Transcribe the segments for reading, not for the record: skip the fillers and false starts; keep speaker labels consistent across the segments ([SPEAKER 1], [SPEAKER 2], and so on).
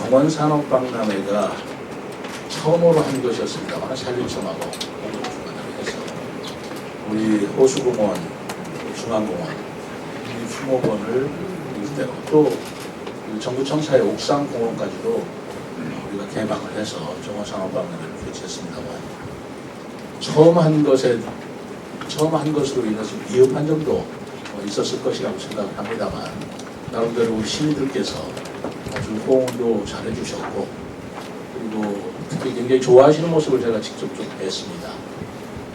[SPEAKER 1] 정원산업박람회가 처음으로 한 것이었습니다만 산림청하고 해서 우리 호수공원, 중앙공원, 이 수목원을 일대로 또 정부청사의 옥상공원까지도 우리가 개방을 해서 정원산업박람회를 개최했습니다만 처음 한 것으로 인해서 미흡한 점도 있었을 것이라고 생각을 합니다만 나름대로 우리 시민들께서 아주 호응도 잘해주셨고 그리고 특히 굉장히 좋아하시는 모습을 제가 직접 좀 뵀습니다.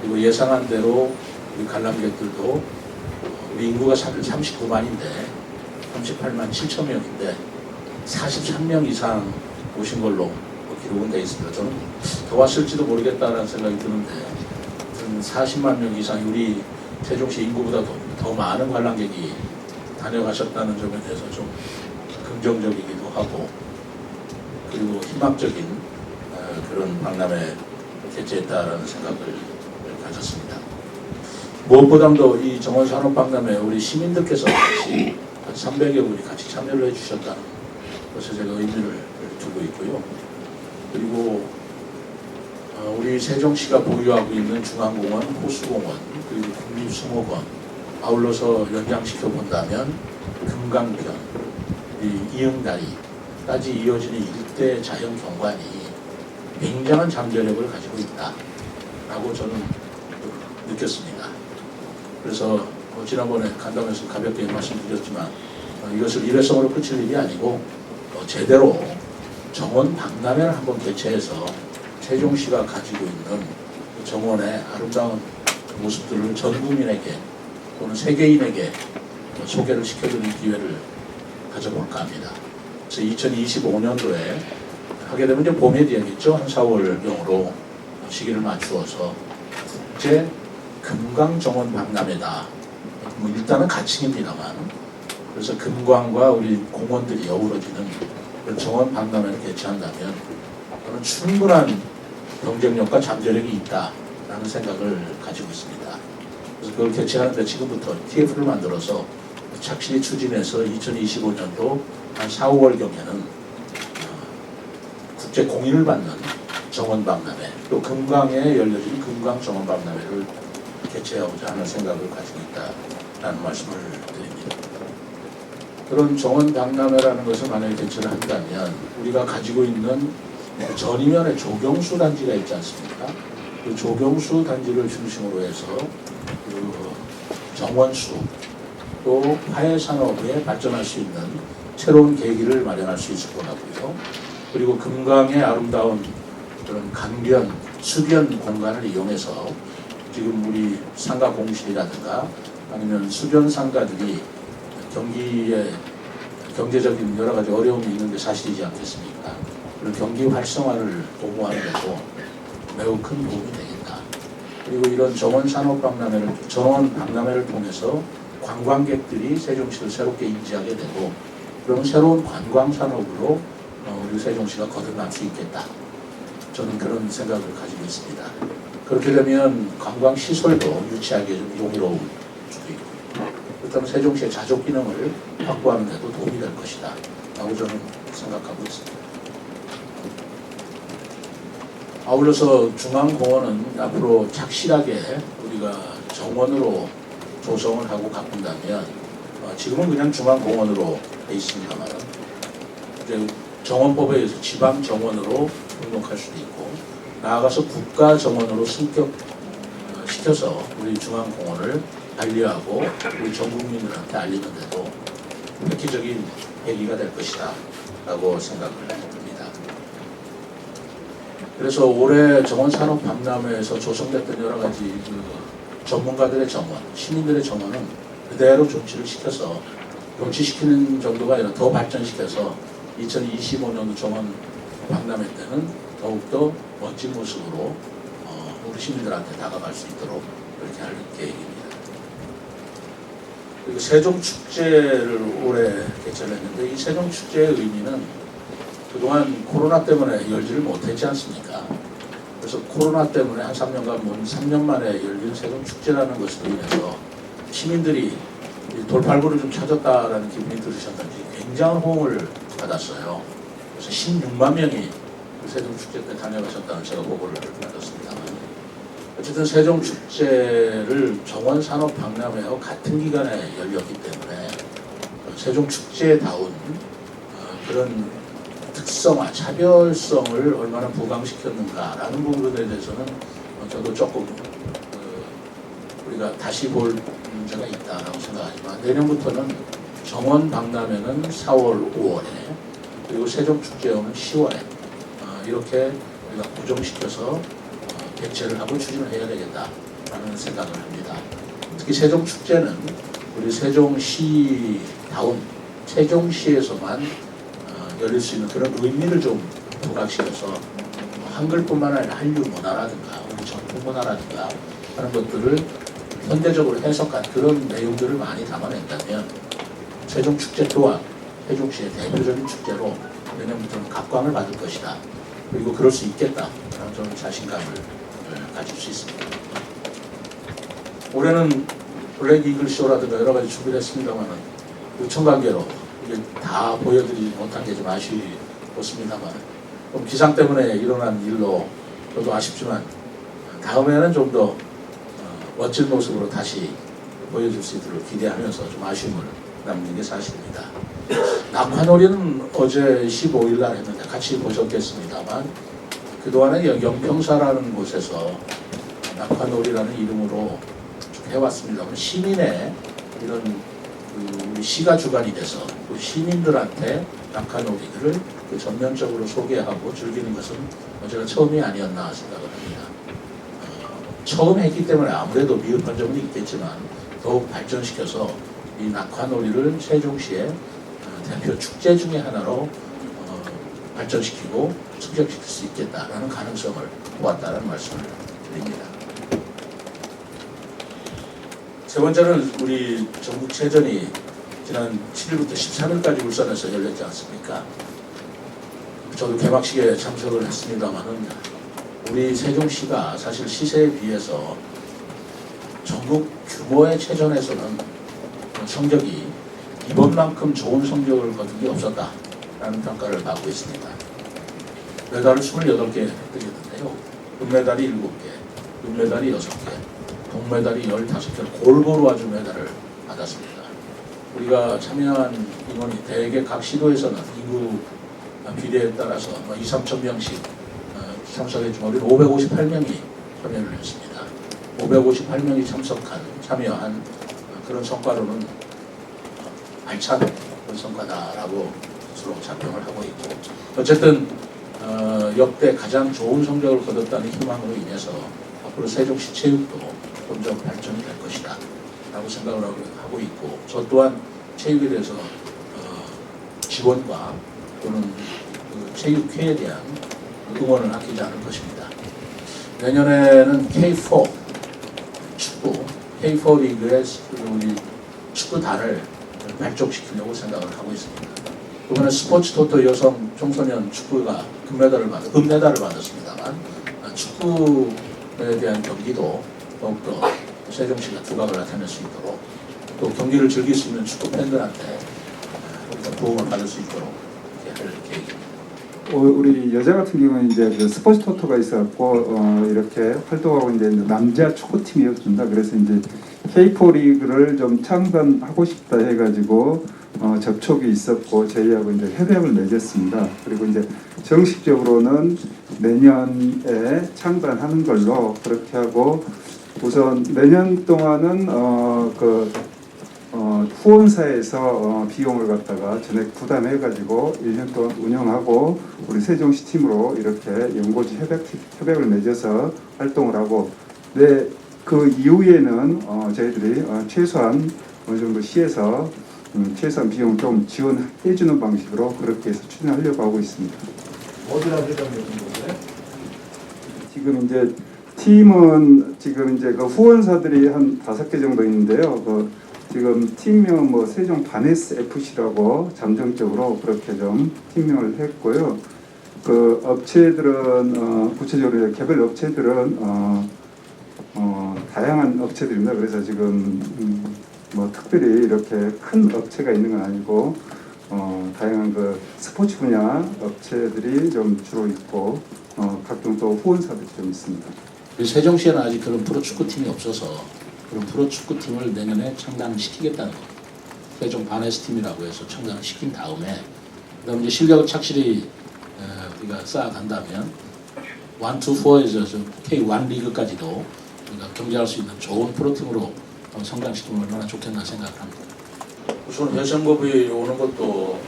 [SPEAKER 1] 그리고 예상한 대로 우리 관람객들도 우리 인구가 39만인데 38만 7천 명인데 43명 이상 오신 걸로 기록은 되어 있습니다. 저는 더 왔을지도 모르겠다는 생각이 드는데 40만 명 이상 우리 세종시 인구보다 더 많은 관람객이 다녀가셨다는 점에 대해서 좀 긍정적이기도 하고 그리고 희망적인 그런 박람회 개최했다라는 생각을 가졌습니다. 무엇보다도 이 정원산업박람회 우리 시민들께서 같이 300여 분이 같이 참여를 해주셨다는 것에 제가 의미를 두고 있고요. 그리고 우리 세종시가 보유하고 있는 중앙공원, 호수공원, 그리고 국립수목원 아울러서 연장시켜 본다면 금강변, 이응다리까지 이어지는 일대 자연 경관이 굉장한 잠재력을 가지고 있다라고 저는 느꼈습니다. 그래서 지난번에 간담회에서 가볍게 말씀드렸지만 이것을 일회성으로 끝일 일이 아니고 제대로 정원 박람회를 한번 개최해서 세종시가 가지고 있는 정원의 아름다운 모습들을 전 국민에게 또는 세계인에게 소개를 시켜드리는 기회를 가져볼까 합니다. 그래서 2025년도에 하게 되면 이제 봄에 되겠죠. 한 4월경으로 시기를 맞추어서 국제 금강정원 박람회다. 일단은 가칭입니다만 그래서 금광과 우리 공원들이 어우러지는 정원 박람회를 개최한다면 저는 충분한 경쟁력과 잠재력이 있다라는 생각을 가지고 있습니다. 그래서 그걸 개최하는데 지금부터 TF를 만들어서 착실히 추진해서 2025년도 한 4, 5월경에는 국제 공인을 받는 정원 박람회 또 금강에 열려진 금강 정원 박람회를 개최하고자 하는 생각을 가지고 있다라는 말씀을 드립니다. 그런 정원 박람회라는 것을 만약에 개최를 한다면 우리가 가지고 있는 전이면의 조경수 단지가 있지 않습니까? 그 조경수 단지를 중심으로 해서 그 정원수 또 화훼산업에 발전할 수 있는 새로운 계기를 마련할 수 있을 것 같고요. 그리고 금강의 아름다운 그런 강변, 수변 공간을 이용해서 지금 우리 상가 공실이라든가 아니면 수변 상가들이 경기에 경제적인 여러 가지 어려움이 있는 게 사실이지 않겠습니까? 그런 경기 활성화를 도모하는 데도 매우 큰 도움이 되겠다. 그리고 이런 정원 산업 박람회를 통해서 관광객들이 세종시를 새롭게 인지하게 되고 그러면 새로운 관광 산업으로 우리 세종시가 거듭날 수 있겠다. 저는 그런 생각을 가지고 있습니다. 그렇게 되면 관광 시설도 유치하기에 좀 용이로울 수도 있고 그렇다면 세종시의 자족 기능을 확보하는 데도 도움이 될 것이다 라고 저는 생각하고 있습니다. 아울러서 중앙공원은 앞으로 착실하게 우리가 정원으로 조성을 하고 가꾼다면 지금은 그냥 중앙공원으로 돼 있습니다만 이제 정원법에 의해서 지방정원으로 등록할 수도 있고 나아가서 국가정원으로 승격시켜서 우리 중앙공원을 관리하고 우리 전 국민들한테 알리는 데도 획기적인 계기가 될 것이다 라고 생각을 합니다. 그래서 올해 정원산업박람회에서 조성됐던 여러 가지 전문가들의 정원, 시민들의 정원은 그대로 존치를 시키는 정도가 아니라 더 발전시켜서 2025년도 정원 박람회 때는 더욱더 멋진 모습으로 우리 시민들한테 다가갈 수 있도록 그렇게 할 계획입니다. 그리고 세종축제를 올해 개최를 했는데 이 세종축제의 의미는 그동안 코로나 때문에 열지를 못했지 않습니까? 그래서 코로나 때문에 한 3년 만에 열린 세종축제라는 것으로 인해서 시민들이 돌팔구를 좀 찾았다라는 기분이 들으셨는지 굉장한 호응을 받았어요. 그래서 16만 명이 세종축제 때 다녀가셨다는 제가 보고를 받았습니다만, 어쨌든 세종축제를 정원산업박람회와 같은 기간에 열렸기 때문에 세종축제다운 그런 특성화, 차별성을 얼마나 부강시켰는가라는 부분에 대해서는 저도 조금 우리가 다시 볼 문제가 있다라고 생각하지만, 내년부터는 정원박람회는 4월, 5월에, 그리고 세종축제는 10월에 이렇게 우리가 고정시켜서 개최를 하고 추진을 해야 되겠다라는 생각을 합니다. 특히 세종축제는 우리 세종시다운 세종시에서만 열릴 수 있는 그런 의미를 좀 부각시켜서 한글뿐만 아니라 한류 문화라든가 우리 전통 문화라든가 하는 것들을 현대적으로 해석한 그런 내용들을 많이 담아낸다면 세종축제 또한 세종시의 대표적인 축제로 내년부터는 각광을 받을 것이다. 그리고 그럴 수 있겠다라는 저는 자신감을 가질 수 있습니다. 올해는 블랙 이글 쇼라든가 여러 가지 준비를 했습니다만 요청 관계로 이게 다 보여드리지 못한 게 좀 아쉽습니다만, 기상 때문에 일어난 일로 저도 아쉽지만 다음에는 좀 더 멋진 모습으로 다시 보여줄 수 있도록 기대하면서 좀 아쉬움을 남는 게 사실입니다. 낙화놀이는 어제 15일 날 했는데 같이 보셨겠습니다만, 그동안에 영평사라는 곳에서 낙화놀이라는 이름으로 쭉 해왔습니다만, 시민의 이런 우리 시가 주관이 돼서 그 시민들한테 낙화놀이를 전면적으로 소개하고 즐기는 것은 제가 처음이 아니었나 생각을 합니다. 처음 했기 때문에 아무래도 미흡한 점은 있겠지만 더욱 발전시켜서 이 낙화놀이를 세종시의 대표 축제 중에 하나로 발전시키고 승격시킬 수 있겠다라는 가능성을 보았다는 말씀을 드립니다. 세 번째는 우리 전국체전이 지난 7일부터 13일까지 울산에서 열렸지 않습니까? 저도 개막식에 참석을 했습니다만은 우리 세종시가 사실 시세에 비해서 전국 규모의 체전에서는 성적이 이번만큼 좋은 성적을 거둔 게 없었다라는 평가를 받고 있습니다. 메달을 28개 획득했는데요. 금메달이 7개, 은메달이 6개, 동메달이 15개, 골고루 아주 메달을 받았습니다. 우리가 참여한 인원이 대개 각 시도에서는 인구 비례에 따라서 2, 3천 명씩 참석했지만 우리는 558명이 참여를 했습니다. 558명이 참여한 그런 성과로는 알찬 그런 성과다라고 스스로 자평을 하고 있고, 어쨌든 역대 가장 좋은 성적을 거뒀다는 희망으로 인해서 앞으로 세종시 체육도 점점 발전이 될 것이다 라고 생각을 하고 있고, 저 또한 체육에 대해서 지원과 또는 그 체육회에 대한 응원을 아끼지 않을 것입니다. 내년에는 K4 축구, K4 리그의 우리 축구단을 발족시키려고 생각을 하고 있습니다. 이번에 스포츠 토토 여성 청소년 축구가 금메달을 받았습니다만, 축구에 대한 경기도 더욱더 세종시가 두각을 나타낼 수 있도록, 또 경기를 즐길 수 있는 축구 팬들한테 도움을 받을 수 있도록 이렇게 할 계획입니다.
[SPEAKER 2] 우리 여자 같은 경우는 이제 그 스포츠 토토가 있어갖고 이렇게 활동하고 이제 남자 축구팀이었습니다. 그래서 이제 K4 리그를 좀 창단하고 싶다 해가지고 접촉이 있었고 저희하고 이제 협약을 맺었습니다. 그리고 이제 정식적으로는 내년에 창단하는 걸로 그렇게 하고, 우선 내년 동안은 후원사에서 비용을 갖다가 전액 부담해가지고 1년 동안 운영하고, 우리 세종시 팀으로 이렇게 연고지 협약을 맺어서 활동을 하고, 그 이후에는 저희들이 최소한 어느 정도 시에서 최소한 비용을 좀 지원해주는 방식으로 그렇게 해서 추진하려고 하고 있습니다.
[SPEAKER 1] 어디라 회장님 거예요?
[SPEAKER 2] 지금 이제 팀은 지금 이제 그 후원사들이 한 5개 정도 있는데요. 지금 팀명 뭐 세종 바네스 FC라고 잠정적으로 그렇게 좀 팀명을 했고요. 그 업체들은 구체적으로 개별 업체들은 다양한 업체들입니다. 그래서 지금 뭐 특별히 이렇게 큰 업체가 있는 건 아니고 다양한 그 스포츠 분야 업체들이 좀 주로 있고 각종 또 후원사들이 좀 있습니다.
[SPEAKER 1] 우리 세종시에는 아직 그런 프로축구팀이 없어서 그런 프로축구팀을 내년에 창단시키겠다는 거. 세종 바네스팀이라고 해서 창단을 시킨 다음에 그다음 이제 실력을 착실히 우리가 쌓아간다면 1, 2, 4에서 K1 리그까지도 우리가 경쟁할 수 있는 좋은 프로팀으로 성장시키면 얼마나 좋겠나 생각을 합니다. 우선 회선법이 오는 것도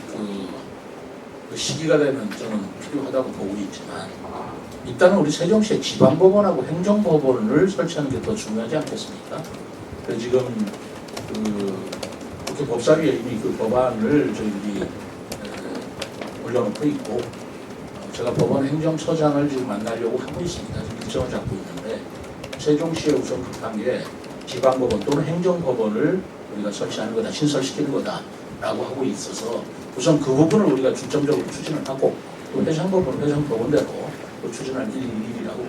[SPEAKER 1] 그 시기가 되면 저는 필요하다고 보고 있지만 일단은 우리 세종시에 지방법원하고 행정법원을 설치하는 게 더 중요하지 않겠습니까? 그래서 지금 국회 법사위에 이미 그 법안을 저희들이 올려놓고 있고 제가 법원 행정처장을 지금 만나려고 하고 있습니다. 지금 일정을 잡고 있는데 세종시에 우선 급한 게 지방법원 또는 행정법원을 우리가 설치하는 거다, 신설시키는 거다라고 하고 있어서 우선 그 부분을 우리가 중점적으로 추진을 하고 또 회상법원대로 또 추진할 일이라고